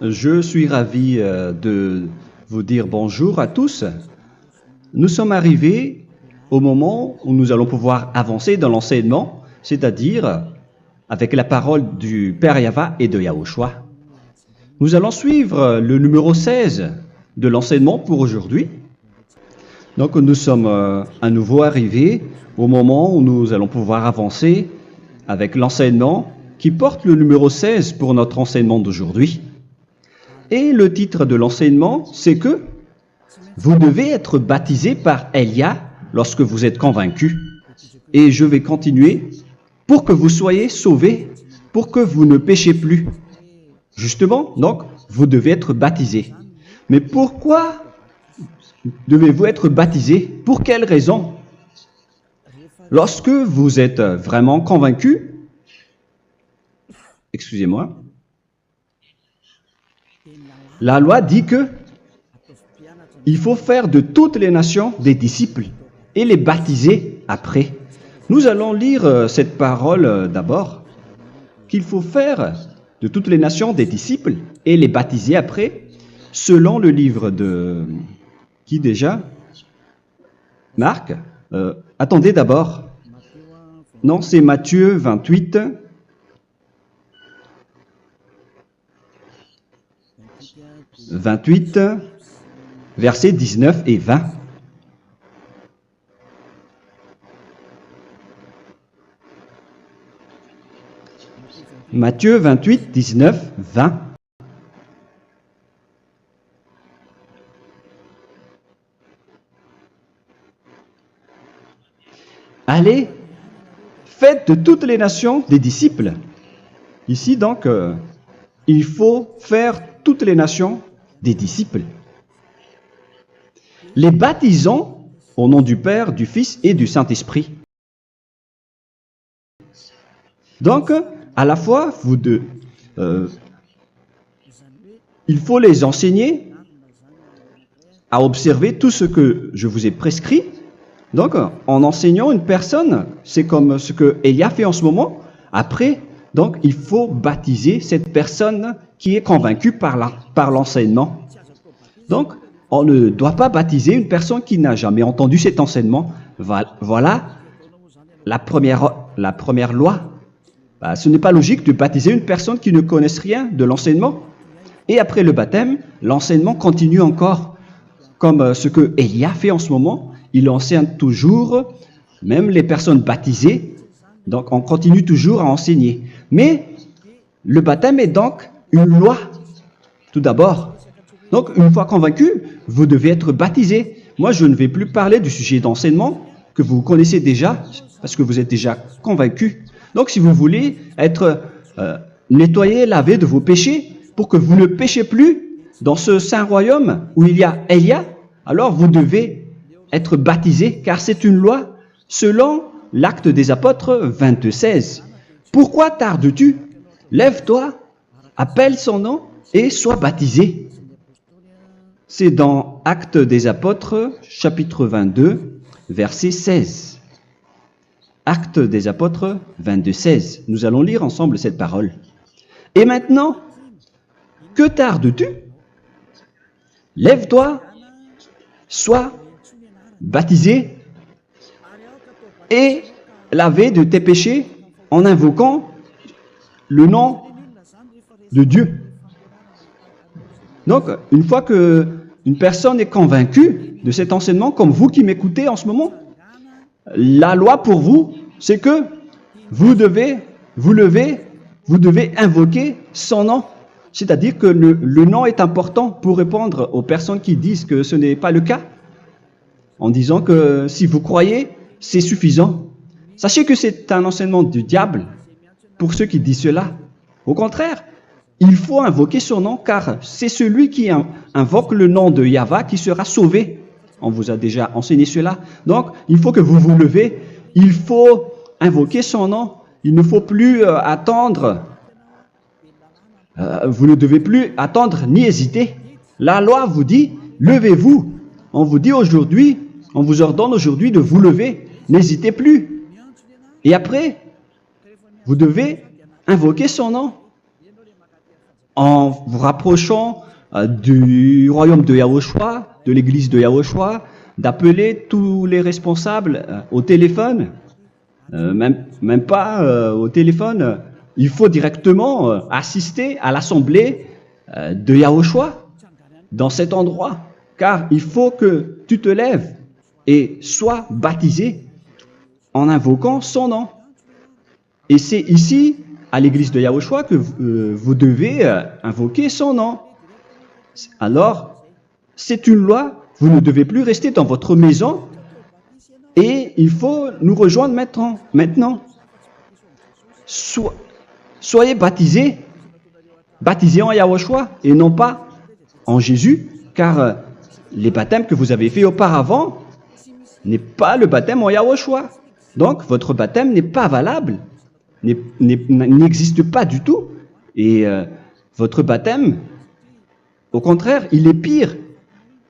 Je suis ravi de vous dire bonjour à tous. Nous sommes arrivés au moment où nous allons pouvoir avancer dans l'enseignement, c'est-à-dire avec la parole du Père Yava et de Yahushua. Nous allons suivre le numéro 16 de l'enseignement pour aujourd'hui. Donc nous sommes à nouveau arrivés au moment où nous allons pouvoir avancer avec l'enseignement qui porte le numéro 16 pour notre enseignement d'aujourd'hui. Et le titre de l'enseignement, c'est que vous devez être baptisé par Elia lorsque vous êtes convaincu. Et je vais continuer pour que vous soyez sauvés, pour que vous ne péchez plus. Justement, donc, vous devez être baptisé. Mais pourquoi devez-vous être baptisé? Pour quelle raison? Lorsque vous êtes vraiment convaincu, excusez-moi, la loi dit que il faut faire de toutes les nations des disciples et les baptiser après. Nous allons lire cette parole d'abord, qu'il faut faire de toutes les nations des disciples et les baptiser après, selon le livre de... Qui déjà? Marc. Attendez d'abord. Non, c'est Matthieu 28. Versets 19 et 20. Matthieu 28, 19, 20. Allez, faites de toutes les nations des disciples. Ici, donc, il faut faire toutes les nations des disciples. Les baptisons au nom du Père, du Fils et du Saint-Esprit. Donc, à la fois, il faut les enseigner à observer tout ce que je vous ai prescrit. Donc, en enseignant une personne, c'est comme ce que Elia fait en ce moment. Après, donc, il faut baptiser cette personne qui est convaincue par l'enseignement. Donc, on ne doit pas baptiser une personne qui n'a jamais entendu cet enseignement. Voilà la première loi. Ce n'est pas logique de baptiser une personne qui ne connaisse rien de l'enseignement. Et après le baptême, l'enseignement continue encore, comme ce que Elia fait en ce moment. Il enseigne toujours, même les personnes baptisées. Donc, on continue toujours à enseigner. Mais le baptême est donc une loi, tout d'abord. Donc, une fois convaincu, vous devez être baptisé. Moi, je ne vais plus parler du sujet d'enseignement que vous connaissez déjà, parce que vous êtes déjà convaincu. Donc, si vous voulez être nettoyé, lavé de vos péchés, pour que vous ne péchez plus dans ce saint royaume où il y a Elia, alors vous devez être baptisé, car c'est une loi selon l'Acte des Apôtres 22:16. Pourquoi tardes-tu? Lève-toi, appelle son nom et sois baptisé. C'est dans Actes des Apôtres, chapitre 22, verset 16. Actes des Apôtres 22:16. Nous allons lire ensemble cette parole. Et maintenant, que tardes-tu? Lève-toi, sois baptisé et lavé de tes péchés en invoquant le nom de Dieu. Donc, une fois qu'une personne est convaincue de cet enseignement, comme vous qui m'écoutez en ce moment, la loi pour vous, c'est que vous devez invoquer son nom. C'est-à-dire que le nom est important pour répondre aux personnes qui disent que ce n'est pas le cas, en disant que si vous croyez, c'est suffisant. Sachez que c'est un enseignement du diable pour ceux qui disent cela. Au contraire, il faut invoquer son nom, car c'est celui qui invoque le nom de Yahva qui sera sauvé. On vous a déjà enseigné cela. Donc, il faut que vous vous levez. Il faut invoquer son nom. Il ne faut plus attendre. Vous ne devez plus attendre ni hésiter. La loi vous dit, levez-vous. On vous dit aujourd'hui, on vous ordonne aujourd'hui de vous lever. N'hésitez plus. Et après, vous devez invoquer son nom. en vous rapprochant du royaume de Yahushua, de l'église de Yahushua, d'appeler tous les responsables au téléphone, même pas au téléphone. Il faut directement assister à l'assemblée de Yahushua dans cet endroit, car il faut que tu te lèves et sois baptisé en invoquant son nom. Et c'est ici, à l'église de Yahushua, que vous devez invoquer son nom. Alors, c'est une loi, vous ne devez plus rester dans votre maison et il faut nous rejoindre maintenant. Soyez baptisés en Yahushua et non pas en Jésus, car les baptêmes que vous avez faits auparavant n'est pas le baptême en Yahushua. Donc, votre baptême n'est pas valable, n'existe pas du tout. Et votre baptême, au contraire, il est pire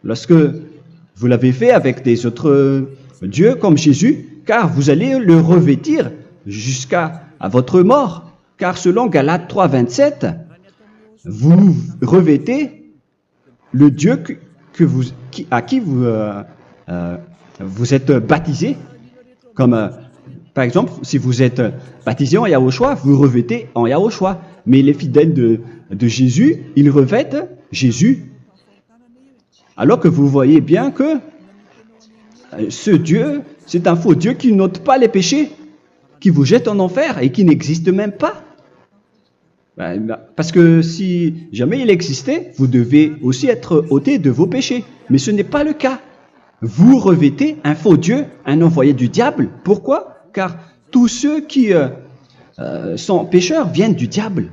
lorsque vous l'avez fait avec des autres dieux comme Jésus, car vous allez le revêtir jusqu'à votre mort. Car selon Galates 3, 27, vous revêtez le Dieu à qui vous êtes baptisé. Comme par exemple, si vous êtes baptisé en Yahushua, vous revêtez en Yahushua. Mais les fidèles de Jésus, ils revêtent Jésus. Alors que vous voyez bien que ce Dieu, c'est un faux Dieu qui n'ôte pas les péchés, qui vous jette en enfer et qui n'existe même pas. Parce que si jamais il existait, vous devez aussi être ôté de vos péchés. Mais ce n'est pas le cas. Vous revêtez un faux Dieu, un envoyé du diable. Pourquoi? Car tous ceux qui sont pécheurs viennent du diable.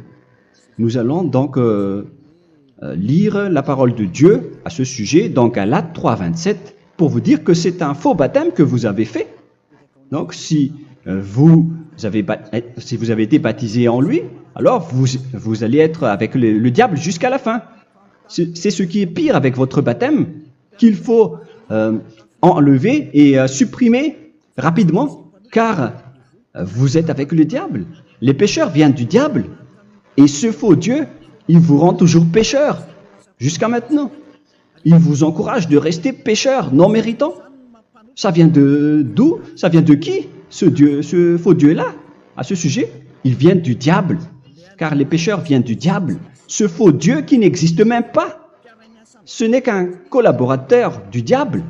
Nous allons donc lire la parole de Dieu à ce sujet dans Galates 3, 27 pour vous dire que c'est un faux baptême que vous avez fait. Donc si vous avez été baptisé en lui, alors vous allez être avec le diable jusqu'à la fin. C'est ce qui est pire avec votre baptême qu'il faut enlever et supprimer rapidement, car vous êtes avec le diable. Les pécheurs viennent du diable, et ce faux Dieu, il vous rend toujours pécheur, jusqu'à maintenant. Il vous encourage de rester pécheur, non méritant. Ça vient d'où? Ça vient de qui, ce faux Dieu-là? À ce sujet, ils viennent du diable, car les pécheurs viennent du diable. Ce faux Dieu qui n'existe même pas, ce n'est qu'un collaborateur du diable.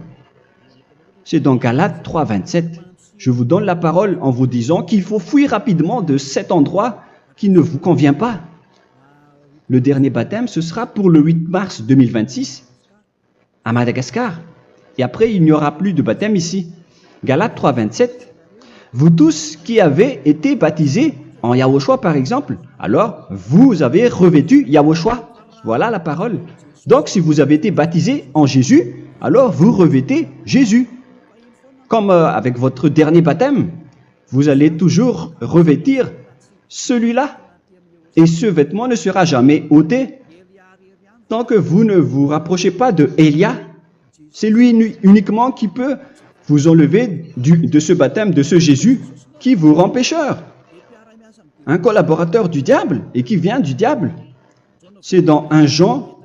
C'est dans Galates 3, 27. Je vous donne la parole en vous disant qu'il faut fuir rapidement de cet endroit qui ne vous convient pas. Le dernier baptême, ce sera pour le 8 mars 2026 à Madagascar. Et après, il n'y aura plus de baptême ici. Galates 3, 27. Vous tous qui avez été baptisés en Yahushua, par exemple, alors vous avez revêtu Yahushua. Voilà la parole. Donc, si vous avez été baptisé en Jésus, alors vous revêtez Jésus. Comme avec votre dernier baptême, vous allez toujours revêtir celui-là. Et ce vêtement ne sera jamais ôté tant que vous ne vous rapprochez pas de Élia. C'est lui uniquement qui peut vous enlever de ce baptême, de ce Jésus qui vous rend pécheur. Un collaborateur du diable et qui vient du diable. C'est dans 1 Jean,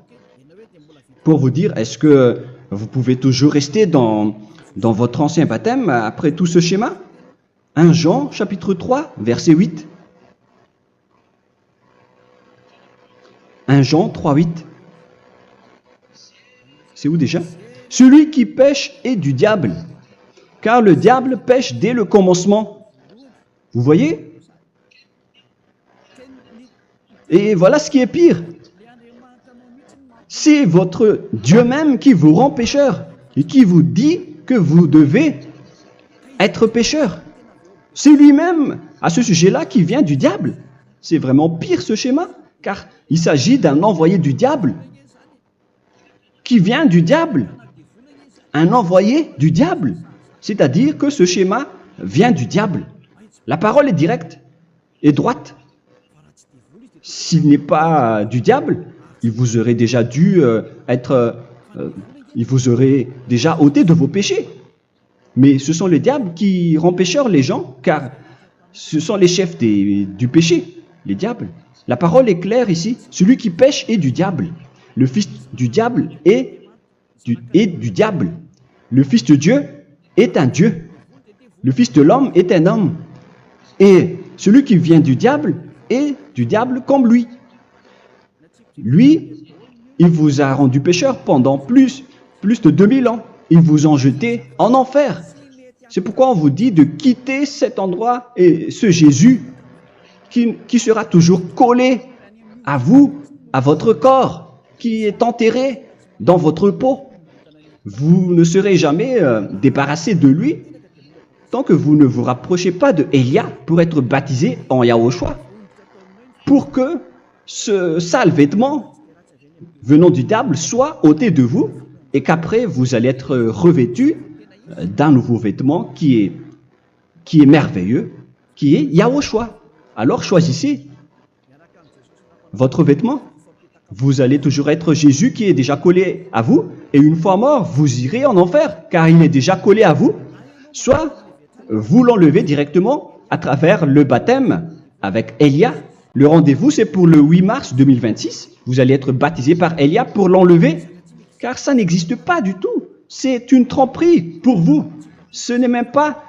pour vous dire, est-ce que vous pouvez toujours rester dans votre ancien baptême après tout ce schéma? 1 Jean, chapitre 3, verset 8. 1 Jean 3, 8. C'est où déjà? Celui qui pêche est du diable, car le diable pêche dès le commencement. Vous voyez? Et voilà ce qui est pire. C'est votre Dieu même qui vous rend pécheur et qui vous dit que vous devez être pécheur. C'est lui-même, à ce sujet-là, qui vient du diable. C'est vraiment pire ce schéma, car il s'agit d'un envoyé du diable qui vient du diable. Un envoyé du diable. C'est-à-dire que ce schéma vient du diable. La parole est directe et droite. S'il n'est pas du diable, il vous aurait déjà il vous aurait déjà ôté de vos péchés. Mais ce sont les diables qui rendent pécheurs les gens, car ce sont les chefs du péché, les diables. La parole est claire ici. Celui qui pêche est du diable. Le fils du diable est du diable. Le fils de Dieu est un Dieu. Le fils de l'homme est un homme. Et celui qui vient du diable est du diable comme lui. Lui, il vous a rendu pécheur pendant plus de 2000 ans. Il vous a jeté en enfer. C'est pourquoi on vous dit de quitter cet endroit et ce Jésus qui sera toujours collé à vous, à votre corps, qui est enterré dans votre peau. Vous ne serez jamais débarrassé de lui tant que vous ne vous rapprochez pas de Élia pour être baptisé en Yahushua, pour que ce sale vêtement venant du diable soit ôté de vous et qu'après vous allez être revêtu d'un nouveau vêtement qui est merveilleux, qui est Yahushua. Alors choisissez votre vêtement. Vous allez toujours être Jésus qui est déjà collé à vous, et une fois mort, vous irez en enfer, car il est déjà collé à vous. Soit vous l'enlevez directement à travers le baptême avec Élia. Le rendez-vous, c'est pour le 8 mars 2026. Vous allez être baptisé par Élia pour l'enlever, car ça n'existe pas du tout. C'est une tromperie pour vous. Ce n'est même pas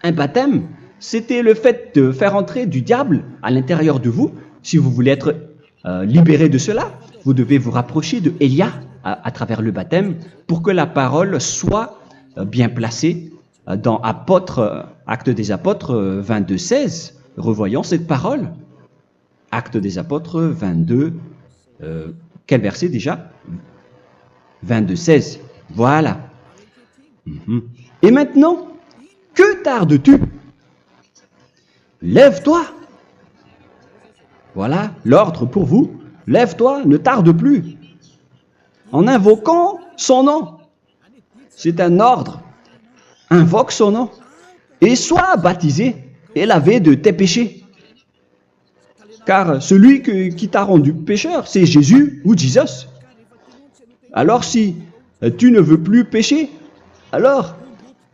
un baptême. C'était le fait de faire entrer du diable à l'intérieur de vous. Si vous voulez être libéré de cela, vous devez vous rapprocher de Élia à travers le baptême pour que la parole soit bien placée dans Actes des Apôtres 22, 16. Revoyons cette parole. Actes des Apôtres 22, quel verset déjà? 22, 16. Voilà. Et maintenant, que tardes-tu? Lève-toi. Voilà l'ordre pour vous. Lève-toi, ne tarde plus. En invoquant son nom. C'est un ordre. Invoque son nom. Et sois baptisé et lavé de tes péchés. Car celui qui t'a rendu pécheur, c'est Jésus ou Jesus. Alors si tu ne veux plus pécher, alors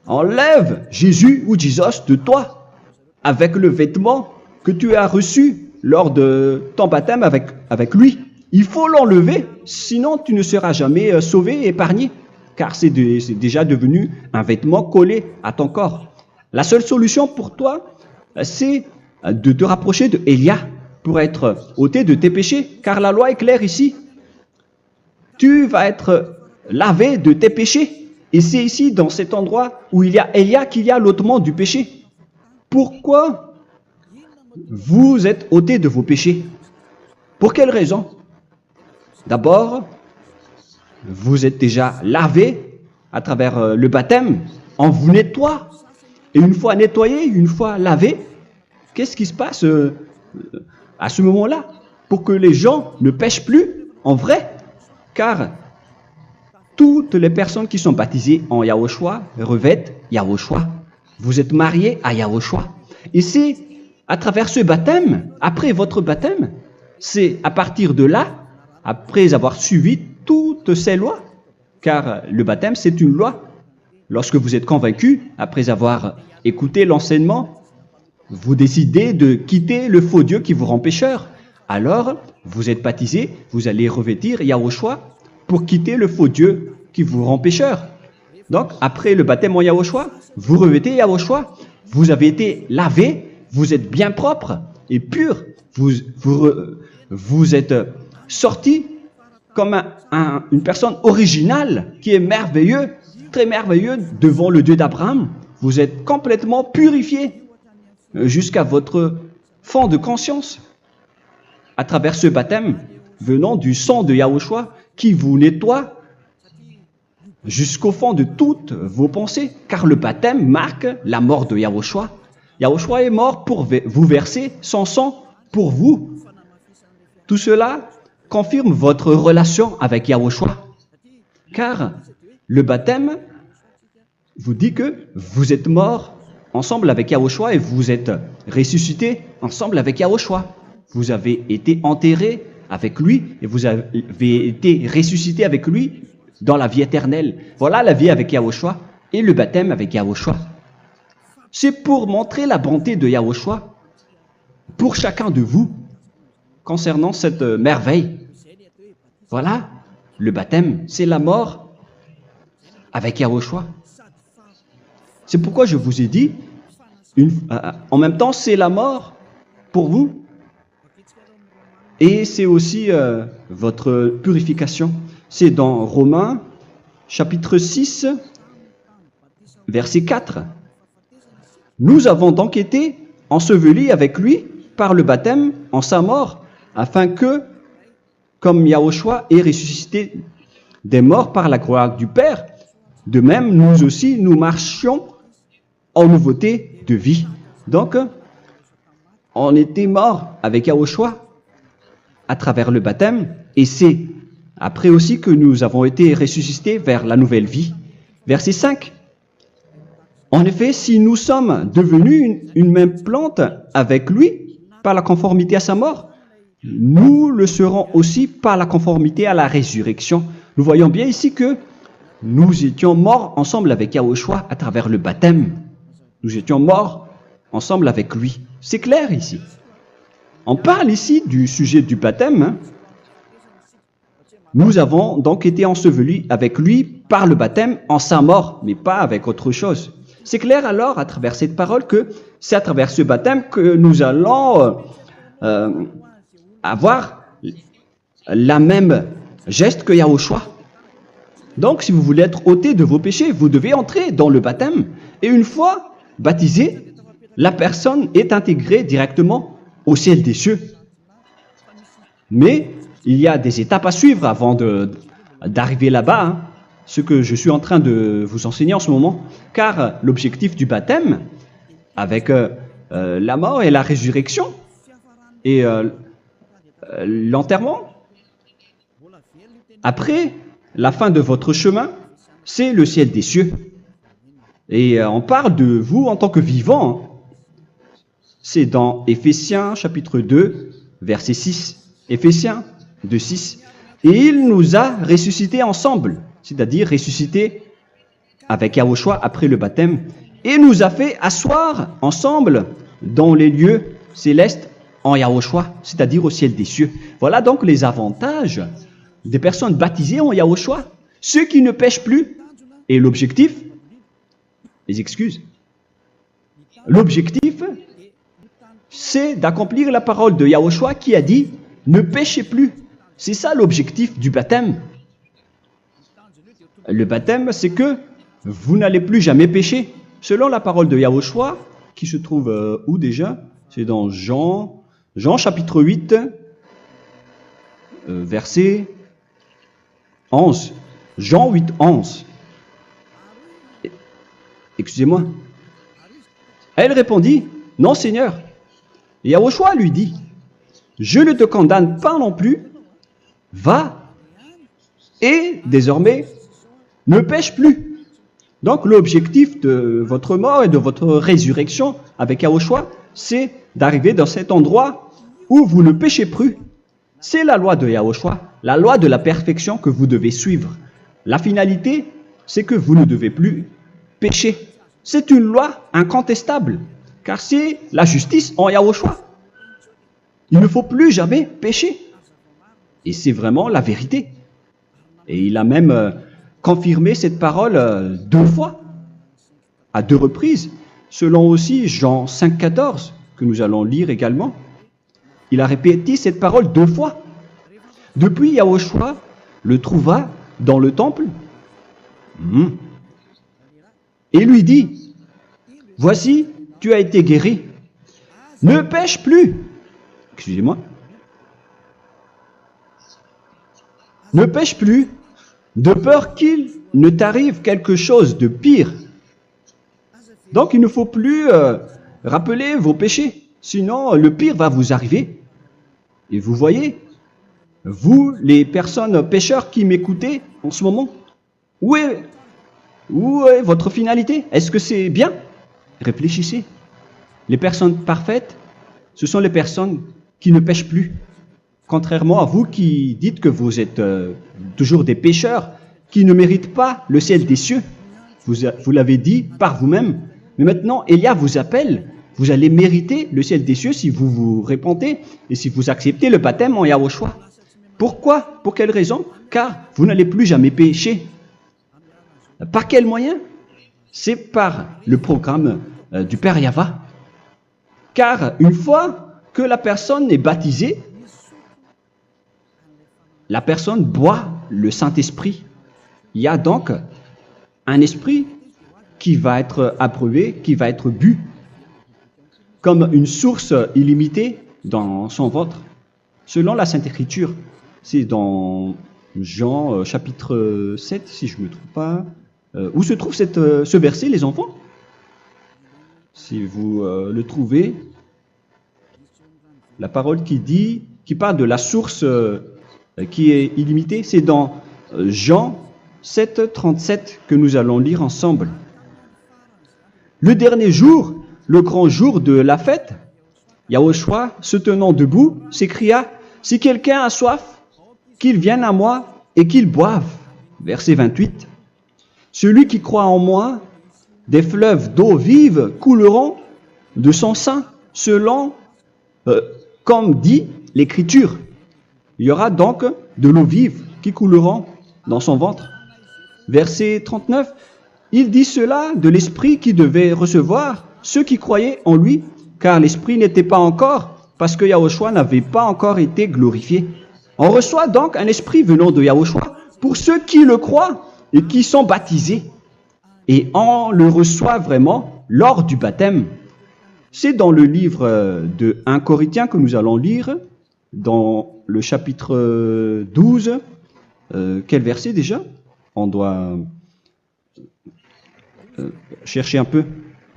enlève Jésus ou Jesus de toi avec le vêtement que tu as reçu lors de ton baptême avec lui. Il faut l'enlever, sinon tu ne seras jamais sauvé, épargné, car c'est déjà devenu un vêtement collé à ton corps. La seule solution pour toi, c'est de te rapprocher de Élia pour être ôté de tes péchés, car la loi est claire ici. Tu vas être lavé de tes péchés. Et c'est ici, dans cet endroit où il y a Élia, qu'il y a l'ôtement du péché. Pourquoi vous êtes ôté de vos péchés? Pour quelle raison? D'abord, vous êtes déjà lavé à travers le baptême. On vous nettoie. Et une fois nettoyé, une fois lavé, qu'est-ce qui se passe à ce moment-là? Pour que les gens ne pêchent plus en vrai. Car toutes les personnes qui sont baptisées en Yahushua revêtent Yahushua. Vous êtes mariés à Yahushua. Et c'est à travers ce baptême, après votre baptême, c'est à partir de là, après avoir suivi toutes ces lois, car le baptême c'est une loi. Lorsque vous êtes convaincu, après avoir écouté l'enseignement, vous décidez de quitter le faux Dieu qui vous rend pécheur. Alors, vous êtes baptisé, vous allez revêtir Yahushua pour quitter le faux Dieu qui vous rend pécheur. Donc, après le baptême en Yahushua, vous revêtez Yahushua, vous avez été lavé, vous êtes bien propre et pur, vous êtes sorti comme une personne originale qui est merveilleux, très merveilleux devant le Dieu d'Abraham. Vous êtes complètement purifié jusqu'à votre fond de conscience à travers ce baptême venant du sang de Yahushua qui vous nettoie jusqu'au fond de toutes vos pensées, car le baptême marque la mort de Yahushua. Yahushua est mort pour vous verser son sang pour vous. Tout cela confirme votre relation avec Yahushua, car le baptême vous dit que vous êtes mort ensemble avec Yahushua et vous êtes ressuscité ensemble avec Yahushua. Vous avez été enterré avec lui et vous avez été ressuscité avec lui dans la vie éternelle. Voilà la vie avec Yahushua et le baptême avec Yahushua. C'est pour montrer la bonté de Yahushua pour chacun de vous concernant cette merveille. Voilà, le baptême, c'est la mort avec Yahushua. C'est pourquoi je vous ai dit, en même temps, c'est la mort pour vous. Et c'est aussi votre purification. C'est dans Romains, chapitre 6, verset 4. Nous avons donc été ensevelis avec lui par le baptême en sa mort, afin que, comme Yahushua est ressuscité des morts par la gloire du Père, de même, nous aussi, nous marchions en nouveauté de vie. Donc, on était morts avec Yahushua à travers le baptême, et c'est après aussi que nous avons été ressuscités vers la nouvelle vie. Verset 5. En effet, si nous sommes devenus une même plante avec lui par la conformité à sa mort, nous le serons aussi par la conformité à la résurrection. Nous voyons bien ici que nous étions morts ensemble avec Yahushua à travers le baptême. Nous étions morts ensemble avec lui. C'est clair ici. On parle ici du sujet du baptême. Nous avons donc été ensevelis avec lui par le baptême en sa mort, mais pas avec autre chose. C'est clair alors à travers cette parole que c'est à travers ce baptême que nous allons avoir la même geste que Yahushua. Donc si vous voulez être ôté de vos péchés, vous devez entrer dans le baptême. Et une fois baptisé, la personne est intégrée directement au ciel des cieux. Mais il y a des étapes à suivre avant d'arriver là-bas, hein, ce que je suis en train de vous enseigner en ce moment, car l'objectif du baptême, avec la mort et la résurrection, et l'enterrement, après la fin de votre chemin, c'est le ciel des cieux. Et on parle de vous en tant que vivant. Hein. C'est dans Éphésiens chapitre 2, verset 6. Éphésiens 2, 6. Et il nous a ressuscités ensemble, c'est-à-dire ressuscités avec Yahushua après le baptême, et nous a fait asseoir ensemble dans les lieux célestes en Yahushua, c'est-à-dire au ciel des cieux. Voilà donc les avantages des personnes baptisées en Yahushua, ceux qui ne pêchent plus. Et l'objectif, les excuses, l'objectif, c'est d'accomplir la parole de Yahushua qui a dit « Ne péchez plus ». C'est ça l'objectif du baptême. Le baptême, c'est que vous n'allez plus jamais pécher. Selon la parole de Yahushua, qui se trouve où déjà? C'est dans Jean chapitre 8, verset 11. Jean 8, 11. Excusez-moi. Elle répondit, « Non, Seigneur. » Et Yahushua lui dit, « Je ne te condamne pas non plus. Va et désormais ne pêche plus. » Donc l'objectif de votre mort et de votre résurrection avec Yahushua, c'est d'arriver dans cet endroit où vous ne péchez plus. C'est la loi de Yahushua, la loi de la perfection que vous devez suivre. La finalité, c'est que vous ne devez plus pécher. C'est une loi incontestable, car c'est la justice en Yahushua. Il ne faut plus jamais pécher. Et c'est vraiment la vérité. Et il a même confirmé cette parole 2 fois, à 2 reprises, selon aussi Jean 5, 14, que nous allons lire également. Il a répété cette parole 2 fois. Depuis, Yahushua le trouva dans le temple et lui dit, « Voici, tu as été guéri. Ne pêche plus. » Excusez-moi. Ne pêche plus, de peur qu'il ne t'arrive quelque chose de pire. Donc il ne faut plus rappeler vos péchés, sinon le pire va vous arriver. Et vous voyez, vous les personnes pécheurs qui m'écoutez en ce moment, où est votre finalité? Est-ce que c'est bien? Réfléchissez. Les personnes parfaites, ce sont les personnes qui ne pêchent plus. Contrairement à vous qui dites que vous êtes toujours des pécheurs qui ne méritent pas le ciel des cieux. Vous l'avez dit par vous-même. Mais maintenant, Élia vous appelle. vous allez mériter le ciel des cieux si vous vous repentez et si vous acceptez le baptême en Yahushua. Pourquoi? Pour quelle raison? Car vous n'allez plus jamais pécher. Par quel moyen? C'est par le programme du Père Yahva. Car une fois que la personne est baptisée, la personne boit le Saint-Esprit. Il y a donc un esprit qui va être approuvé, qui va être bu, comme une source illimitée dans son ventre, selon la Sainte Écriture. C'est dans Jean chapitre 7, si je ne me trompe pas. Où se trouve ce verset, les enfants? Si vous le trouvez, la parole qui parle de la source qui est illimitée, c'est dans Jean 7, 37 que nous allons lire ensemble. Le dernier jour, le grand jour de la fête, Yahushua, se tenant debout, s'écria, « Si quelqu'un a soif, qu'il vienne à moi et qu'il boive. » Verset 28. « Celui qui croit en moi, des fleuves d'eau vive couleront de son sein, selon, comme dit l'Écriture. » Il y aura donc de l'eau vive qui couleront dans son ventre. Verset 39. Il dit cela de l'Esprit qui devait recevoir ceux qui croyaient en lui, car l'Esprit n'était pas encore, parce que Yahushua n'avait pas encore été glorifié. On reçoit donc un Esprit venant de Yahushua pour ceux qui le croient et qui sont baptisés. Et on le reçoit vraiment lors du baptême. C'est dans le livre de 1 Corinthiens que nous allons lire, dans le chapitre 12. Quel verset déjà? On doit chercher un peu.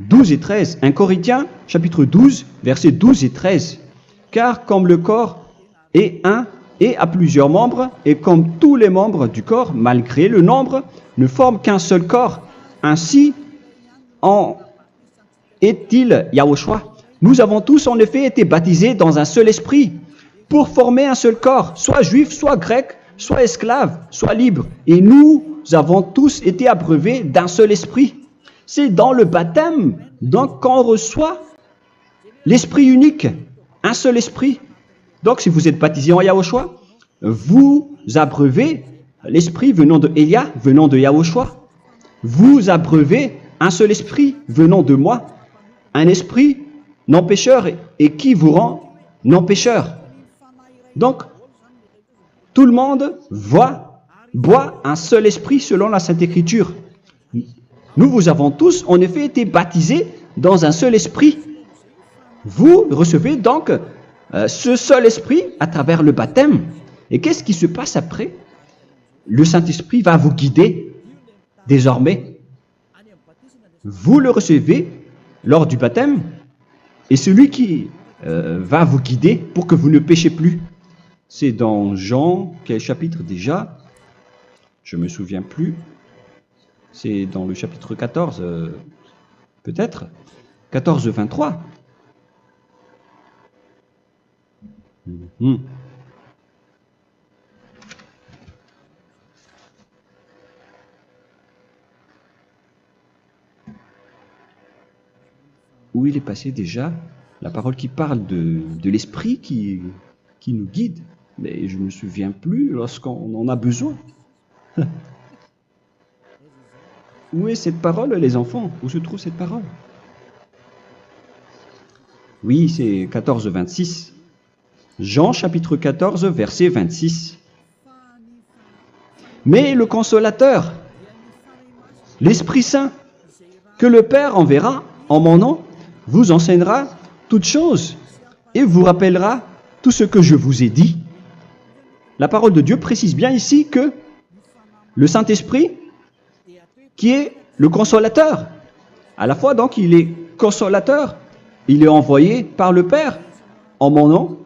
12 et 13. 1 Corinthiens, chapitre 12, versets 12 et 13. Car comme le corps est un et a plusieurs membres, et comme tous les membres du corps, malgré le nombre, ne forment qu'un seul corps, ainsi en est-il Yahushua. Nous avons tous en effet été baptisés dans un seul esprit, pour former un seul corps, soit juif, soit grec, soit esclave, soit libre. Et nous avons tous été abreuvés d'un seul esprit. C'est dans le baptême, donc, qu'on reçoit l'esprit unique, un seul esprit. Donc, si vous êtes baptisé en Yahushua, vous abreuvez l'esprit venant de Elia, venant de Yahushua. Vous abreuvez un seul esprit venant de moi, un esprit non pécheur et qui vous rend non pécheur. Donc, tout le monde boit un seul esprit selon la Sainte Écriture. Nous vous avons tous en effet été baptisés dans un seul esprit. Vous recevez donc ce seul esprit à travers le baptême. Et qu'est-ce qui se passe après? Le Saint-Esprit va vous guider désormais. Vous le recevez lors du baptême et celui qui va vous guider pour que vous ne péchez plus. C'est dans Jean, quel chapitre déjà? Je ne me souviens plus. C'est dans le chapitre 14, peut-être. 14, 23. Où il est passé déjà la parole qui parle de l'esprit qui nous guide. Mais je ne me souviens plus lorsqu'on en a besoin. Où est cette parole, les enfants? Où se trouve cette parole? Oui, c'est 14, 26. Jean chapitre 14, verset 26. Mais le consolateur, l'Esprit Saint, que le Père enverra en mon nom, vous enseignera toutes choses et vous rappellera tout ce que je vous ai dit. La parole de Dieu précise bien ici que le Saint-Esprit, qui est le consolateur, à la fois donc il est consolateur, il est envoyé par le Père en mon nom,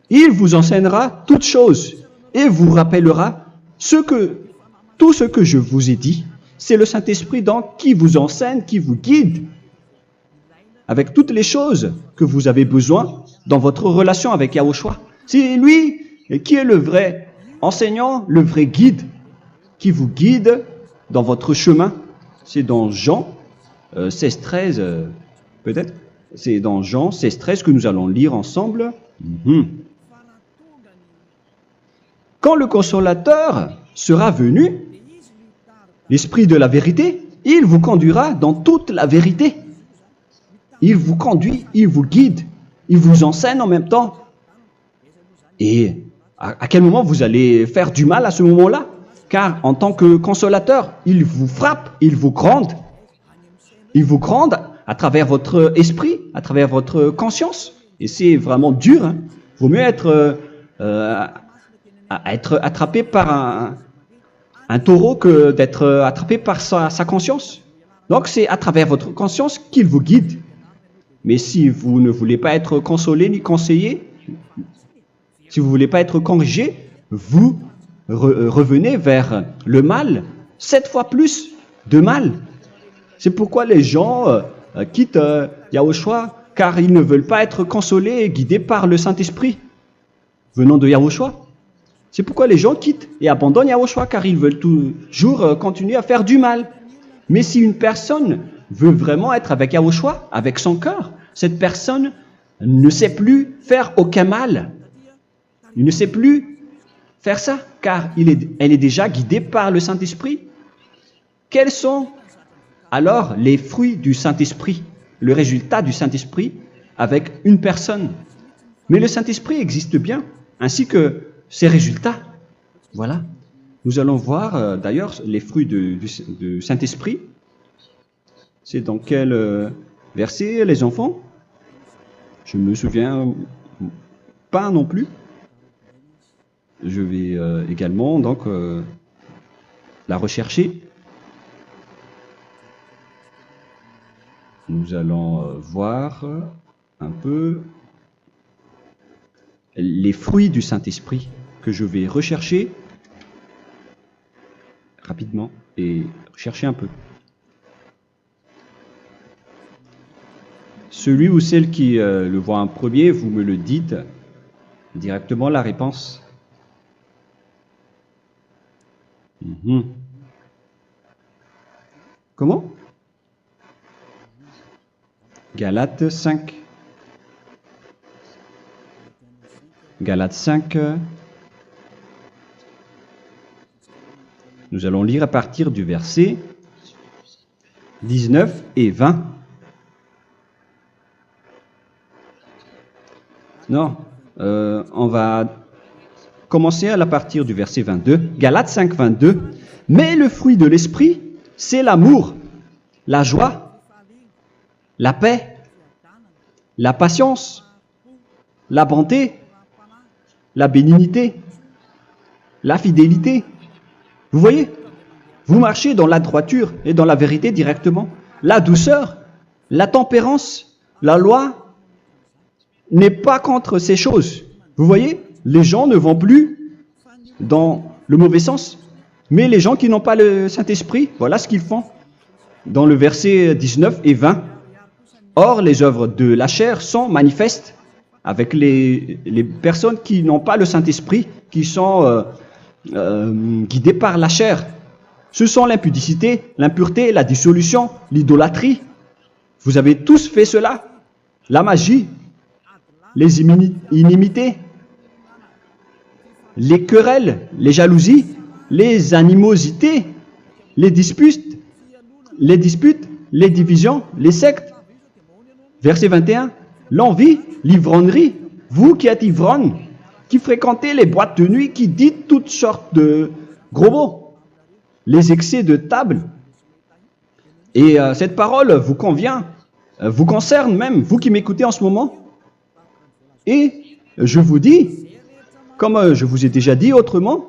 il vous enseignera toutes choses et vous rappellera tout ce que je vous ai dit. C'est le Saint-Esprit donc qui vous enseigne, qui vous guide avec toutes les choses que vous avez besoin dans votre relation avec Yahushua. C'est lui qui est le vrai enseignant, le vrai guide, qui vous guide dans votre chemin. C'est dans Jean 16, 13 Peut-être. C'est dans Jean 16, 13 que nous allons lire ensemble. Quand le consolateur sera venu, l'Esprit de la vérité, il vous conduira dans toute la vérité. Il vous conduit, il vous guide, il vous enseigne en même temps. Et à quel moment vous allez faire du mal à ce moment-là? Car en tant que consolateur, il vous frappe, il vous gronde. Il vous gronde à travers votre esprit, à travers votre conscience. Et c'est vraiment dur. Hein. Il vaut mieux être attrapé par un taureau que d'être attrapé par sa conscience. Donc c'est à travers votre conscience qu'il vous guide. Mais si vous ne voulez pas être consolé ni conseillé, si vous ne voulez pas être corrigé, vous revenez vers le mal, 7 fois plus de mal. C'est pourquoi les gens quittent Yahushua, car ils ne veulent pas être consolés et guidés par le Saint-Esprit venant de Yahushua. C'est pourquoi les gens quittent et abandonnent Yahushua, car ils veulent toujours continuer à faire du mal. Mais si une personne veut vraiment être avec Yahushua, avec son cœur, cette personne ne sait plus faire aucun mal. Il ne sait plus faire ça, car elle est déjà guidée par le Saint-Esprit. Quels sont alors les fruits du Saint-Esprit, le résultat du Saint-Esprit avec une personne? Mais le Saint-Esprit existe bien, ainsi que ses résultats. Voilà. Nous allons voir d'ailleurs les fruits du Saint-Esprit. C'est dans quel verset, les enfants? Je ne me souviens pas non plus. Je vais également donc la rechercher. Nous allons voir un peu les fruits du Saint-Esprit que je vais rechercher rapidement et chercher un peu. Celui ou celle qui le voit en premier, vous me le dites directement la réponse. Comment? Galates 5. Galates 5. Nous allons lire à partir du verset 19 et 20. Non, on va commencer à partir du verset 22. Galates 5, 22. Mais le fruit de l'esprit, c'est l'amour, la joie, la paix, la patience, la bonté, la bénignité, la fidélité. Vous voyez, vous marchez dans la droiture et dans la vérité directement. La douceur, la tempérance, la loi n'est pas contre ces choses. Vous voyez, les gens ne vont plus dans le mauvais sens. Mais les gens qui n'ont pas le Saint-Esprit, voilà ce qu'ils font. Dans le verset 19 et 20. Or, les œuvres de la chair sont manifestes avec les personnes qui n'ont pas le Saint-Esprit, qui sont guidées par la chair. Ce sont l'impudicité, l'impureté, la dissolution, l'idolâtrie. Vous avez tous fait cela. La magie, les inimités, les querelles, les jalousies, les animosités, les disputes, les divisions, les sectes. Verset 21, l'envie, l'ivrognerie, vous qui êtes ivrognes, qui fréquentez les boîtes de nuit, qui dites toutes sortes de gros mots, les excès de table. Et cette parole vous convient, vous concerne même, vous qui m'écoutez en ce moment. Et je vous dis, comme je vous ai déjà dit autrement,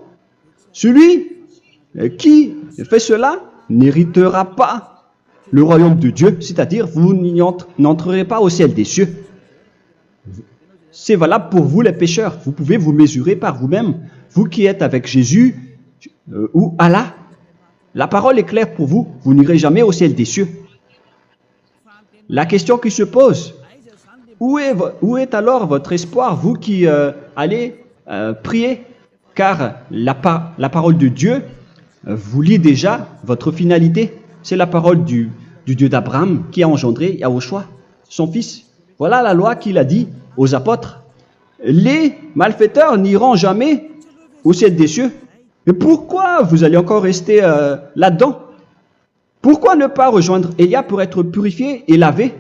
celui qui fait cela n'héritera pas le royaume de Dieu, c'est-à-dire vous n'entrerez pas au ciel des cieux. C'est valable pour vous les pécheurs. Vous pouvez vous mesurer par vous-même, vous qui êtes avec Jésus ou Allah. La parole est claire pour vous, vous n'irez jamais au ciel des cieux. La question qui se pose, où est alors votre espoir, vous qui allez prier? Car la parole de Dieu vous lit déjà votre finalité. C'est la parole du Dieu d'Abraham qui a engendré Yahushua. son fils. Voilà la loi qu'il a dit aux apôtres. Les malfaiteurs n'iront jamais au ciel des cieux. Mais pourquoi vous allez encore rester là-dedans? Pourquoi ne pas rejoindre Élia pour être purifié et lavé?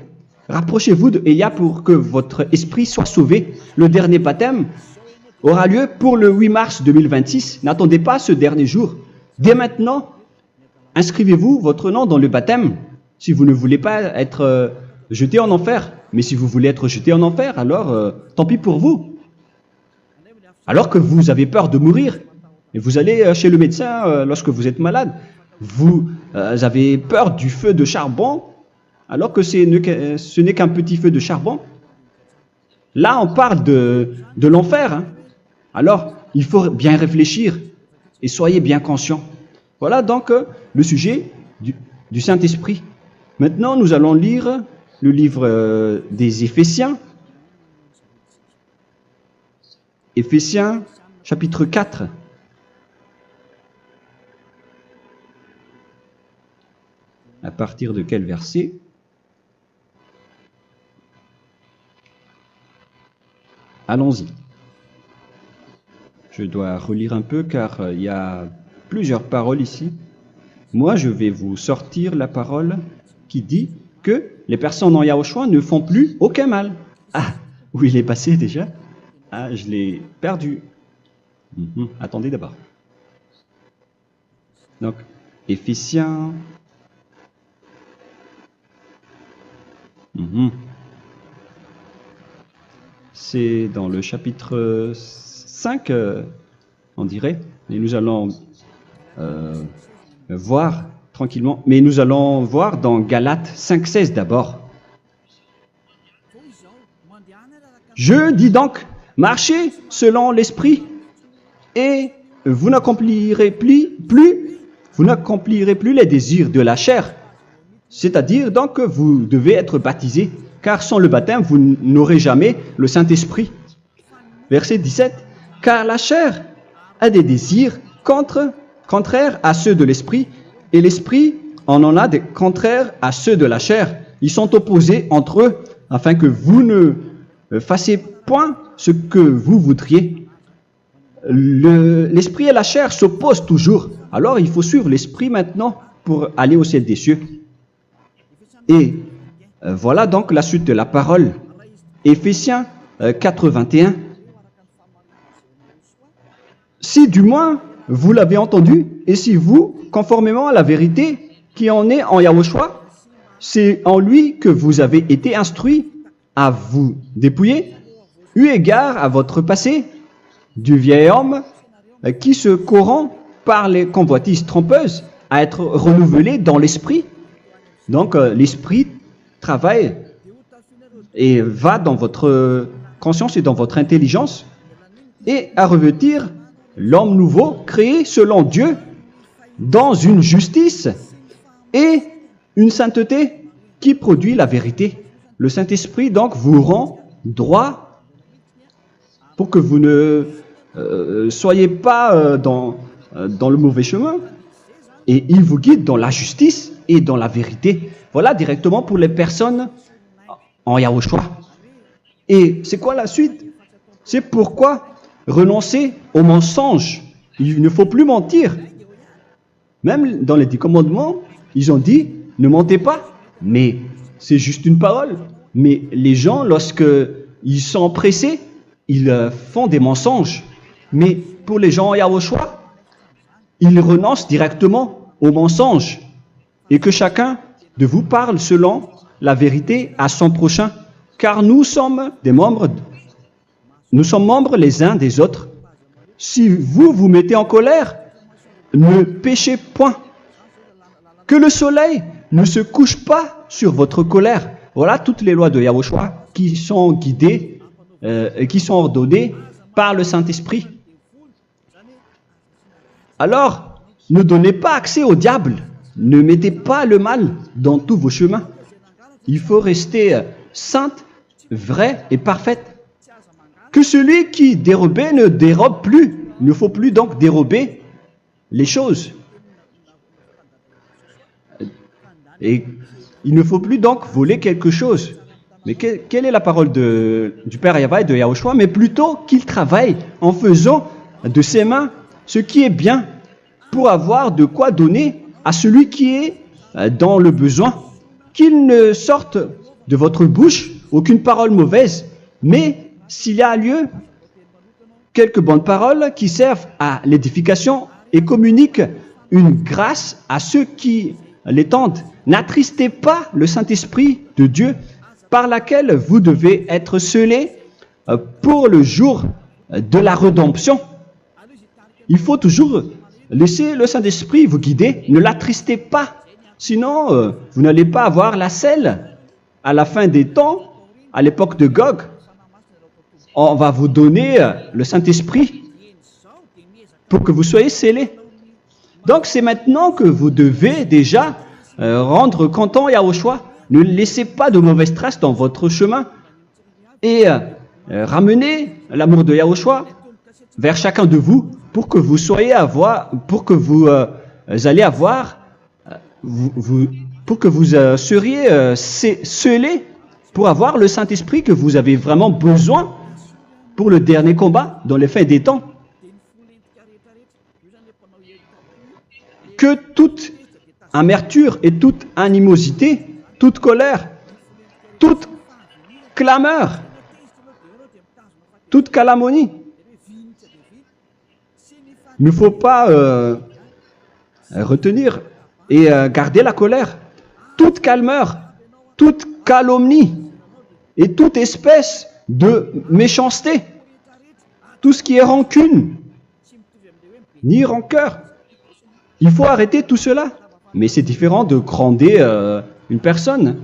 Rapprochez-vous de Élia pour que votre esprit soit sauvé. Le dernier baptême aura lieu pour le 8 mars 2026. N'attendez pas ce dernier jour. Dès maintenant, inscrivez-vous votre nom dans le baptême si vous ne voulez pas être jeté en enfer. Mais si vous voulez être jeté en enfer, alors tant pis pour vous. Alors que vous avez peur de mourir, et vous allez chez le médecin lorsque vous êtes malade, vous avez peur du feu de charbon, alors que ce n'est qu'un petit feu de charbon. Là, on parle de l'enfer. Hein. Alors, il faut bien réfléchir et soyez bien conscients. Voilà donc le sujet du Saint-Esprit. Maintenant, nous allons lire le livre des Éphésiens. Éphésiens, chapitre 4. À partir de quel verset? Allons-y. Je dois relire un peu car il y a plusieurs paroles ici. Moi, je vais vous sortir la parole qui dit que les personnes en Yahushua ne font plus aucun mal. Ah, où il est passé déjà? Ah, je l'ai perdu. Attendez d'abord. Donc, Éphésiens. C'est dans le chapitre 5, on dirait. Et nous allons voir tranquillement. Mais nous allons voir dans Galates 5,16 d'abord. Je dis donc, marchez selon l'esprit et vous n'accomplirez plus les désirs de la chair. C'est-à-dire donc que vous devez être baptisé, car sans le baptême, vous n'aurez jamais le Saint-Esprit. Verset 17. Car la chair a des désirs contraires à ceux de l'esprit, et l'esprit en a des contraires à ceux de la chair. Ils sont opposés entre eux, afin que vous ne fassiez point ce que vous voudriez. L'esprit et la chair s'opposent toujours. Alors il faut suivre l'esprit maintenant pour aller au ciel des cieux. Et voilà donc la suite de la parole. Éphésiens 4:21. Si du moins vous l'avez entendu, et si vous, conformément à la vérité qui en est en Yahushua, c'est en lui que vous avez été instruits à vous dépouiller, eu égard à votre passé, du vieil homme qui se corrompt par les convoitises trompeuses, à être renouvelé dans l'esprit. Donc l'esprit travaille et va dans votre conscience et dans votre intelligence et à revêtir l'homme nouveau créé selon Dieu dans une justice et une sainteté qui produit la vérité. Le Saint-Esprit donc vous rend droit pour que vous ne soyez pas dans le mauvais chemin, et il vous guide dans la justice et dans la vérité. Voilà directement pour les personnes en Yahushua. Et c'est quoi la suite? C'est pourquoi renoncer au mensonge. Il ne faut plus mentir. Même dans les 10 commandements, ils ont dit ne mentez pas. Mais c'est juste une parole. Mais les gens, lorsqu'ils sont pressés, ils font des mensonges. Mais pour les gens en Yahushua, ils renoncent directement au mensonge. Et que chacun de vous parle selon la vérité à son prochain. Car nous sommes membres les uns des autres. Si vous vous mettez en colère, ne péchez point. Que le soleil ne se couche pas sur votre colère. Voilà toutes les lois de Yahushua qui sont guidées, qui sont ordonnées par le Saint-Esprit. Alors, ne donnez pas accès au diable. Ne mettez pas le mal dans tous vos chemins. Il faut rester sainte, vraie et parfaite. Que celui qui dérobait ne dérobe plus. Il ne faut plus donc dérober les choses. Et il ne faut plus donc voler quelque chose. Mais quelle est la parole du Père Yahweh et de Yahushua? Mais plutôt qu'il travaille en faisant de ses mains ce qui est bien pour avoir de quoi donner à celui qui est dans le besoin. Qu'il ne sorte de votre bouche aucune parole mauvaise, mais s'il y a lieu, quelques bonnes paroles qui servent à l'édification et communiquent une grâce à ceux qui l'étendent. N'attristez pas le Saint-Esprit de Dieu par laquelle vous devez être scellés pour le jour de la rédemption. Il faut toujours laisser le Saint-Esprit vous guider, ne l'attristez pas, sinon vous n'allez pas avoir la selle. À la fin des temps, à l'époque de Gog, on va vous donner le Saint-Esprit pour que vous soyez scellés. Donc c'est maintenant que vous devez déjà rendre content Yahushua. Ne laissez pas de mauvaises traces dans votre chemin et ramenez l'amour de Yahushua vers chacun de vous pour que vous soyez seriez scellés pour avoir le Saint-Esprit que vous avez vraiment besoin pour le dernier combat dans les fins des temps. Que toute amertume et toute animosité, toute colère, toute clameur, toute calomnie, il ne faut pas retenir et garder la colère. Toute calmeur, toute calomnie et toute espèce de méchanceté, tout ce qui est rancune, ni rancœur. Il faut arrêter tout cela. Mais c'est différent de gronder une personne.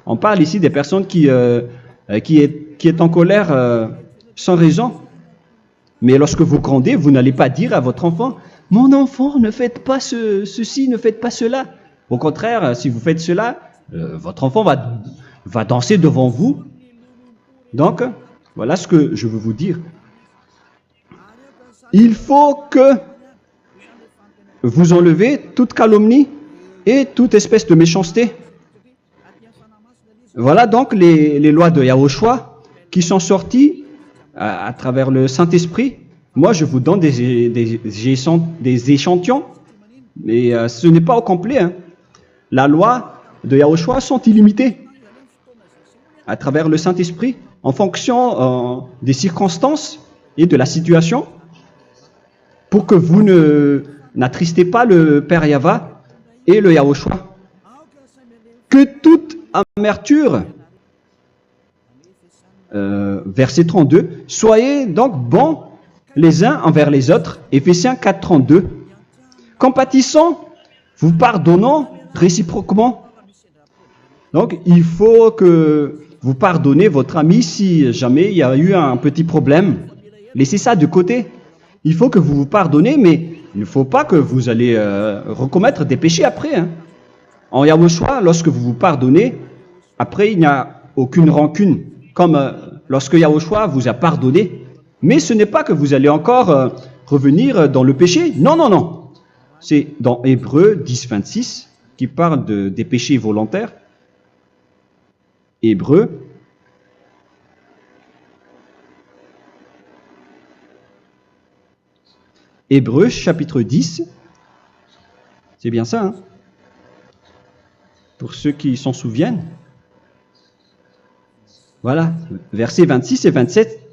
On parle ici des personnes qui est en colère sans raison. Mais lorsque vous grondez, vous n'allez pas dire à votre enfant « Mon enfant, ne faites pas ceci, ne faites pas cela ». Au contraire, si vous faites cela, votre enfant va danser devant vous. Donc, voilà ce que je veux vous dire. Il faut que vous enlevez toute calomnie et toute espèce de méchanceté. Voilà donc les lois de Yahushua qui sont sorties à travers le Saint-Esprit. Moi, je vous donne des échantillons, mais ce n'est pas au complet. Hein. La loi de Yahushua sont illimitées à travers le Saint-Esprit en fonction des circonstances et de la situation pour que vous n'attristez pas le Père Yahva et le Yahushua. Que toute amertume, verset 32, soyez donc bons les uns envers les autres, Éphésiens 4, 32. Compatissant, vous pardonnant réciproquement. Donc, il faut que vous pardonnez votre ami si jamais il y a eu un petit problème. Laissez ça de côté. Il faut que vous vous pardonnez, mais il ne faut pas que vous allez recommettre des péchés après. Hein. En Yahushua, lorsque vous vous pardonnez, après il n'y a aucune rancune, comme lorsque Yahushua vous a pardonné. Mais ce n'est pas que vous allez encore revenir dans le péché. Non, non, non. C'est dans Hébreux 10, 26 qui parle des péchés volontaires. Hébreux. Hébreux chapitre 10. C'est bien ça, hein? Pour ceux qui s'en souviennent. Voilà, versets 26 et 27.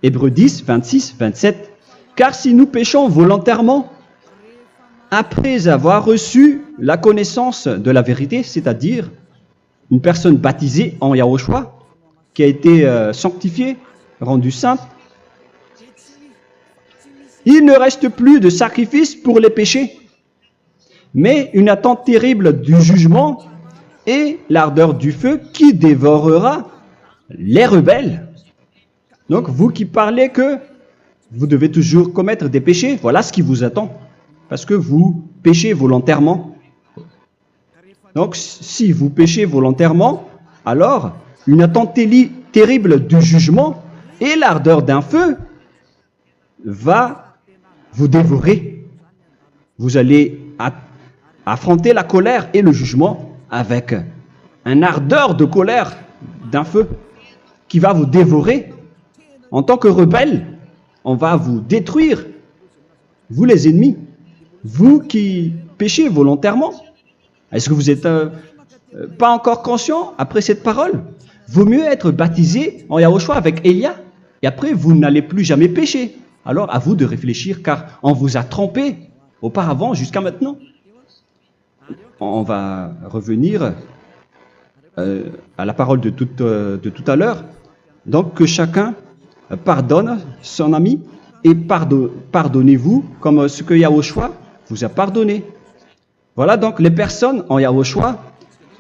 Hébreux 10, 26, 27. Car si nous péchons volontairement, après avoir reçu la connaissance de la vérité, c'est-à-dire une personne baptisée en Yahushua, qui a été sanctifiée, rendue sainte, il ne reste plus de sacrifice pour les péchés, mais une attente terrible du jugement et l'ardeur du feu qui dévorera les rebelles. Donc, vous qui parlez que vous devez toujours commettre des péchés, voilà ce qui vous attend, parce que vous péchez volontairement. Donc, si vous péchez volontairement, alors une attente terrible du jugement et l'ardeur d'un feu va vous dévorer. Vous allez affronter la colère et le jugement avec une ardeur de colère d'un feu qui va vous dévorer. En tant que rebelle, on va vous détruire, vous les ennemis, vous qui péchez volontairement. Est-ce que vous n'êtes pas encore conscient après cette parole? Vaut mieux être baptisé en Yahushua avec Elia, et après vous n'allez plus jamais pécher. Alors à vous de réfléchir, car on vous a trompé auparavant jusqu'à maintenant. On va revenir à la parole de tout à l'heure. Donc que chacun pardonne son ami et pardonnez-vous comme ce que Yahushua vous a pardonné. Voilà donc les personnes en Yahushua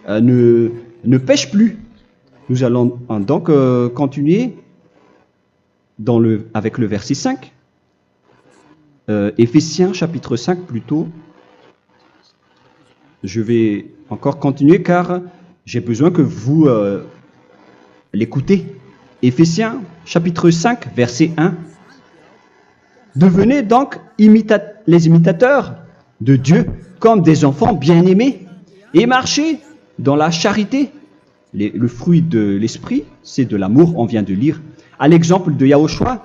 ne pêchent plus. Nous allons donc continuer avec le verset 5. Éphésiens chapitre 5 plutôt. Je vais encore continuer car j'ai besoin que vous l'écoutez. Éphésiens chapitre 5 verset 1. Devenez donc les imitateurs de Dieu comme des enfants bien-aimés et marchez dans la charité. Le fruit de l'esprit, c'est de l'amour, on vient de lire, à l'exemple de Yahushua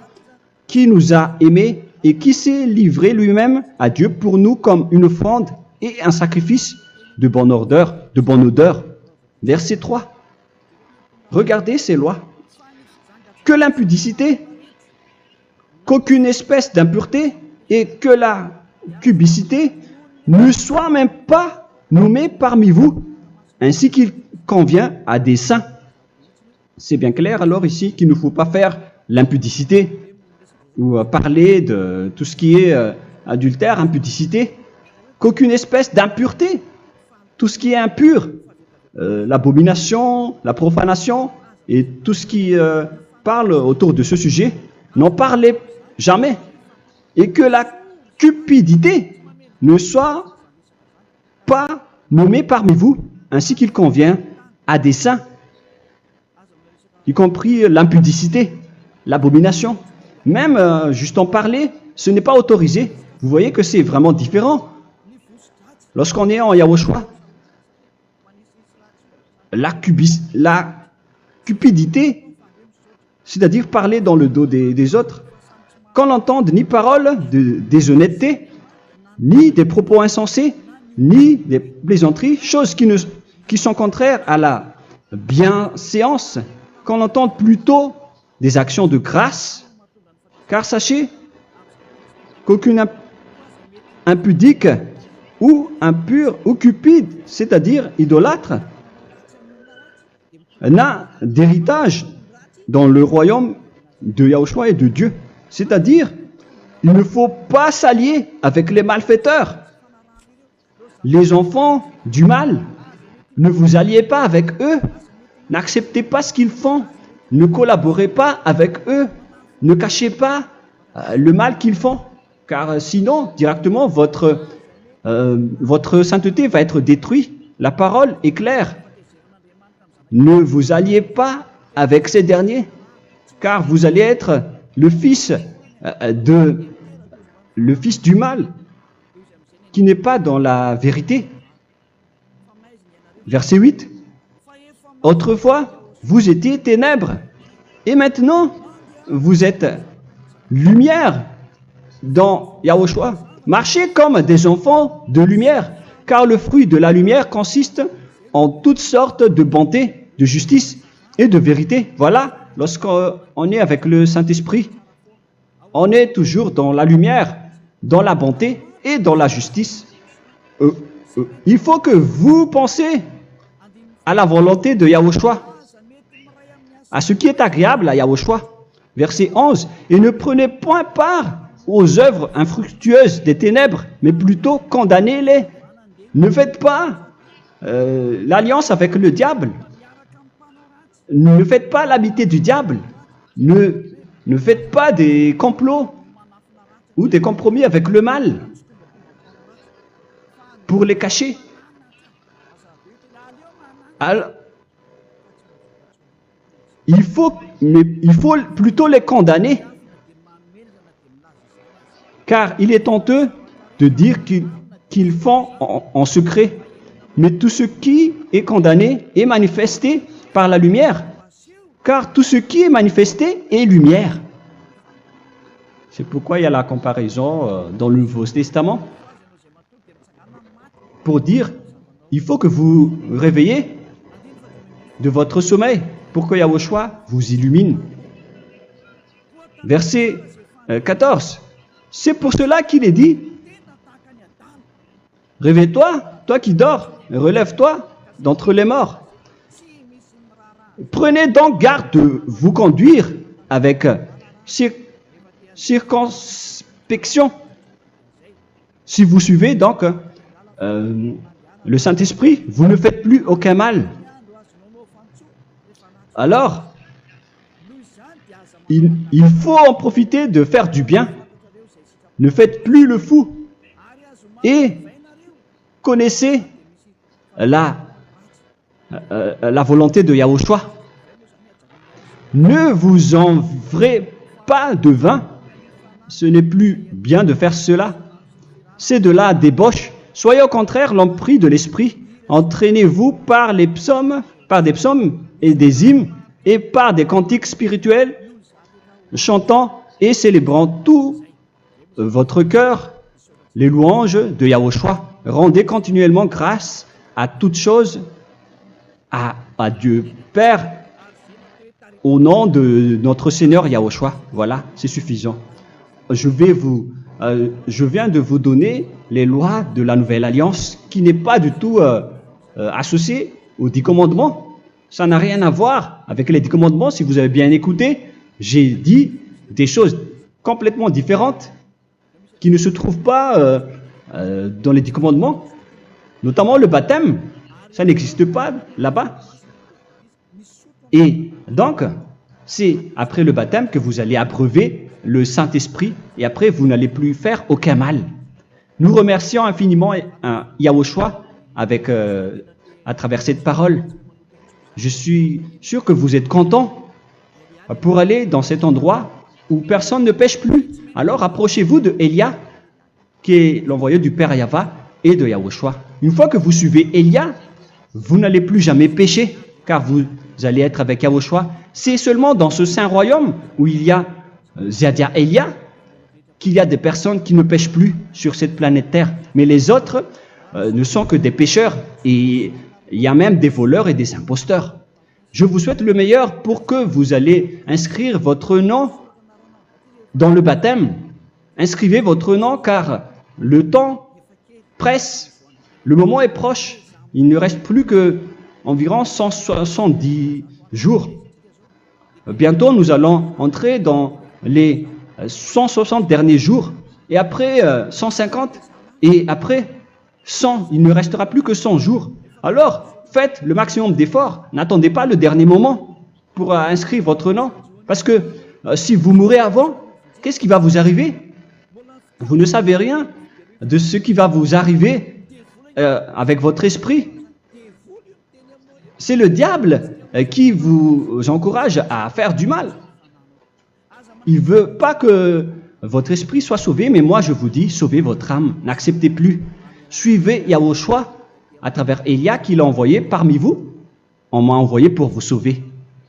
qui nous a aimés et qui s'est livré lui-même à Dieu pour nous comme une offrande et un sacrifice de bonne odeur. Verset 3. Regardez ces lois. Que l'impudicité, qu'aucune espèce d'impureté et que la cubicité ne soit même pas nommée parmi vous, ainsi qu'il convient à des saints. C'est bien clair alors ici qu'il ne faut pas faire l'impudicité ou parler de tout ce qui est adultère, impudicité, qu'aucune espèce d'impureté, tout ce qui est impur, l'abomination, la profanation et tout ce qui parle autour de ce sujet, n'en parlez jamais. Et que la cupidité ne soit pas nommée parmi vous, ainsi qu'il convient à des saints, y compris l'impudicité, l'abomination. Même juste en parler, ce n'est pas autorisé. Vous voyez que c'est vraiment différent. Lorsqu'on est en Yahushua, la cupidité, c'est-à-dire parler dans le dos des autres, qu'on n'entende ni parole de déshonnêteté, ni des propos insensés, ni des plaisanteries, choses qui sont contraires à la bienséance, qu'on entende plutôt des actions de grâce, car sachez qu'aucune impudique ou impure ou cupide, c'est-à-dire idolâtre, n'a d'héritage dans le royaume de Yahushua et de Dieu. C'est-à-dire, il ne faut pas s'allier avec les malfaiteurs, les enfants du mal. Ne vous alliez pas avec eux, n'acceptez pas ce qu'ils font, ne collaborez pas avec eux, ne cachez pas le mal qu'ils font, car sinon, directement, votre sainteté va être détruite. La parole est claire. Ne vous alliez pas avec ces derniers, car vous allez être le fils du mal, qui n'est pas dans la vérité. Verset 8. Autrefois, vous étiez ténèbres, et maintenant, vous êtes lumière dans Yahushua. Marchez comme des enfants de lumière, car le fruit de la lumière consiste en toutes sortes de bonté, de justice et de vérité. Voilà, lorsqu'on est avec le Saint-Esprit, on est toujours dans la lumière, dans la bonté et dans la justice. Il faut que vous pensiez à la volonté de Yahushua, à ce qui est agréable à Yahushua. Verset 11. Et ne prenez point part aux œuvres infructueuses des ténèbres, mais plutôt condamnez-les. Ne faites pas l'alliance avec le diable. Ne faites pas l'amitié du diable. Ne faites pas des complots ou des compromis avec le mal pour les cacher. Alors, il faut plutôt les condamner, car il est honteux de dire qu'ils font en secret. Mais tout ce qui est condamné est manifesté par la lumière, car tout ce qui est manifesté est lumière. C'est pourquoi il y a la comparaison dans le Nouveau Testament pour dire, il faut que vous réveillez de votre sommeil pour que Yahushua vous illumine. Verset 14. C'est pour cela qu'il est dit, réveille-toi, toi qui dors, relève-toi d'entre les morts. Prenez donc garde de vous conduire avec circonspection. Si vous suivez donc le Saint-Esprit, vous ne faites plus aucun mal. Alors, il faut en profiter de faire du bien. Ne faites plus le fou. Et connaissez la volonté de Yahushua. Ne vous envrez pas de vin. Ce n'est plus bien de faire cela. C'est de la débauche. Soyez au contraire l'empris de l'esprit. Entraînez-vous par des psaumes et des hymnes et par des cantiques spirituels, chantant et célébrant tout votre cœur les louanges de Yahushua. Rendez continuellement grâce à toutes choses à Dieu Père au nom de notre Seigneur Yahushua. Voilà, c'est suffisant. Je viens de vous donner les lois de la Nouvelle Alliance qui n'est pas du tout associée aux 10 commandements. Ça n'a rien à voir avec les 10 commandements. Si vous avez bien écouté, j'ai dit des choses complètement différentes qui ne se trouvent pas dans les 10 commandements. Notamment le baptême, ça n'existe pas là-bas. Et donc, c'est après le baptême que vous allez abreuver le Saint-Esprit et après vous n'allez plus faire aucun mal. Nous remercions infiniment Yahushua à travers cette parole. Je suis sûr que vous êtes contents pour aller dans cet endroit où personne ne pêche plus. Alors approchez-vous de Élia, qui est l'envoyé du Père Yahva et de Yahushua. Une fois que vous suivez Élia, vous n'allez plus jamais pécher, car vous allez être avec Yahushua. C'est seulement dans ce saint royaume où il y a Ziadia Elia qu'il y a des personnes qui ne pêchent plus sur cette planète Terre. Mais les autres ne sont que des pécheurs et il y a même des voleurs et des imposteurs. Je vous souhaite le meilleur pour que vous allez inscrire votre nom dans le baptême. Inscrivez votre nom car le temps presse, le moment est proche. Il ne reste plus que environ 170 jours. Bientôt, nous allons entrer dans les 160 derniers jours, et après 150, et après 100. Il ne restera plus que 100 jours. Alors, faites le maximum d'efforts. N'attendez pas le dernier moment pour inscrire votre nom. Parce que si vous mourrez avant, qu'est-ce qui va vous arriver? Vous ne savez rien de ce qui va vous arriver avec votre esprit. C'est le diable qui vous encourage à faire du mal. Il ne veut pas que votre esprit soit sauvé, mais moi je vous dis, sauvez votre âme, n'acceptez plus. Suivez Yahushua à travers Élia qu'il a envoyé parmi vous. On m'a envoyé pour vous sauver.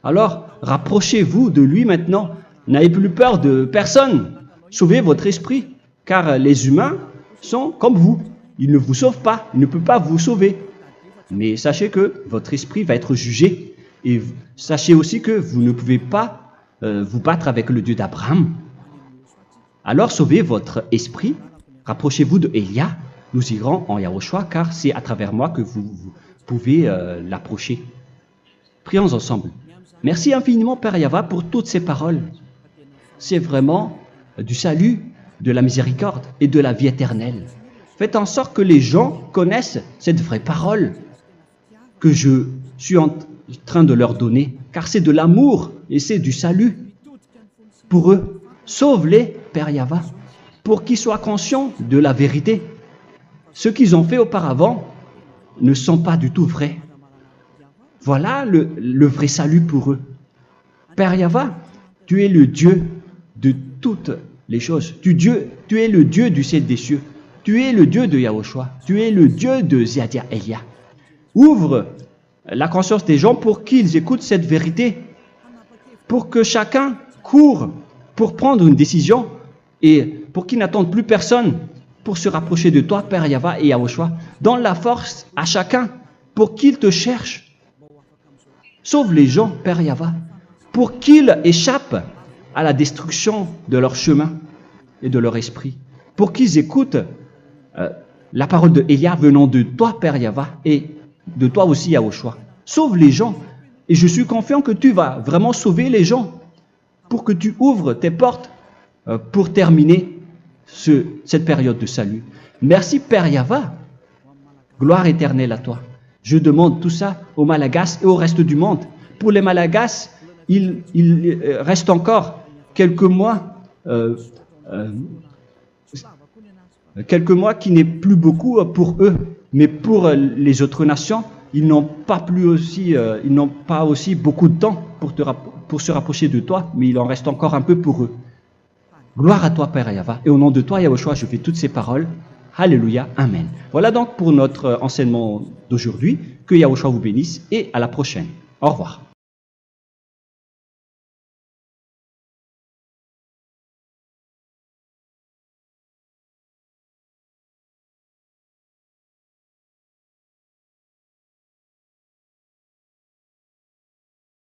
Alors, rapprochez-vous de lui maintenant. N'ayez plus peur de personne. Sauvez votre esprit, car les humains sont comme vous. Ils ne vous sauvent pas, ils ne peuvent pas vous sauver. Mais sachez que votre esprit va être jugé. Et sachez aussi que vous ne pouvez pas vous battre avec le Dieu d'Abraham. Alors sauvez votre esprit, rapprochez-vous de Élia, nous irons en Yahushua, car c'est à travers moi que vous pouvez l'approcher. Prions ensemble. Merci infiniment Père Yahva pour toutes ces paroles. C'est vraiment du salut, de la miséricorde et de la vie éternelle. Faites en sorte que les gens connaissent cette vraie parole que je suis en train de leur donner, car c'est de l'amour et c'est du salut pour eux. Sauve-les, Père Yahva, pour qu'ils soient conscients de la vérité. Ce qu'ils ont fait auparavant ne sont pas du tout vrais. Voilà le vrai salut pour eux. Père Yahva, tu es le Dieu de toutes les choses. Tu es le Dieu du ciel des cieux. Tu es le Dieu de Yahushua. Tu es le Dieu de Ziadia Elia. Ouvre la conscience des gens pour qu'ils écoutent cette vérité pour que chacun court pour prendre une décision et pour qu'il n'attende plus personne pour se rapprocher de toi, Père Yahweh et Yahushua. Donne la force à chacun pour qu'il te cherche. Sauve les gens, Père Yahweh, pour qu'ils échappent à la destruction de leur chemin et de leur esprit, pour qu'ils écoutent la parole de Élia venant de toi, Père Yahweh, et de toi aussi, Yahushua. Sauve les gens, et je suis confiant que tu vas vraiment sauver les gens, pour que tu ouvres tes portes pour terminer cette période de salut. Merci, Père Yahweh. Gloire éternelle à toi. Je demande tout ça aux Malagasy et au reste du monde. Pour les Malagasy, il reste encore quelques mois qui n'est plus beaucoup pour eux, mais pour les autres nations, ils n'ont pas aussi beaucoup de temps pour se rapprocher de toi, mais il en reste encore un peu pour eux. Gloire à toi, Père Yahweh, et au nom de toi, Yahushua, je fais toutes ces paroles. Alléluia, Amen. Voilà donc pour notre enseignement d'aujourd'hui. Que Yahushua vous bénisse et à la prochaine. Au revoir.